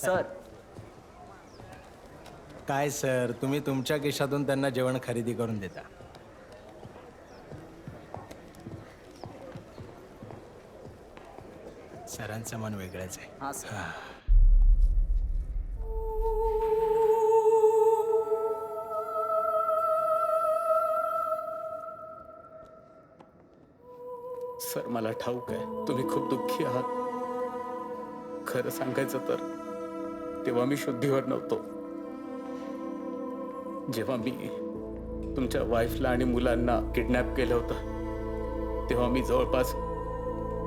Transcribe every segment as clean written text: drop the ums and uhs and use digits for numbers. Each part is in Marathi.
सर. काय सर, तुम्ही तुमच्या खिशातून त्यांना जेवण खरेदी करून देता. सरांचं मन वेगळंच आहे. हां सर. सर मला ठाऊक आहे तुम्ही खूप दुःखी आहात. खरं सांगायचं तर तेव्हा मी शुद्धीवर नव्हतो. जेव्हा मी तुमच्या वाईफला आणि मुलांना किडनॅप केलं होतं तेव्हा मी जवळपास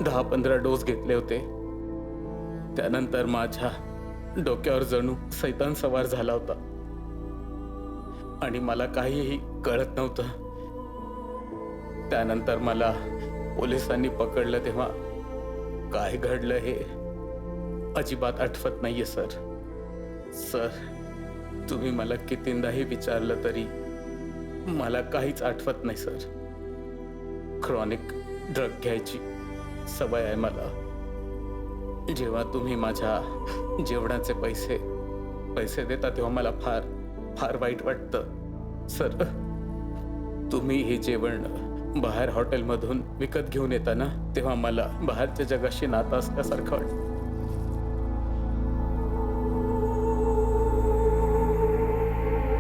10-15 डोस घेतले होते. त्यानंतर माझ्या डोक्यावर जणू सैतान सवार झाला होता आणि मला काहीही कळत नव्हतं. त्यानंतर मला पोलिसांनी पकडलं तेव्हा काय घडलं हे अजिबात आठवत नाहीये सर. सर तुम्ही मला कितींदाही विचारलं तरी मला काहीच आठवत नाही सर. क्रॉनिक ड्रग घ्यायची सवय आहे मला. जेव्हा तुम्ही माझ्या जेवणाचे पैसे देता तेव्हा मला फार फार वाईट वाटतं सर. तुम्ही हे जेवण बाहेर हॉटेलमधून विकत घेऊन येता ना तेव्हा मला बाहेरच्या जगाशी नातं असल्यासारखं वाटतं.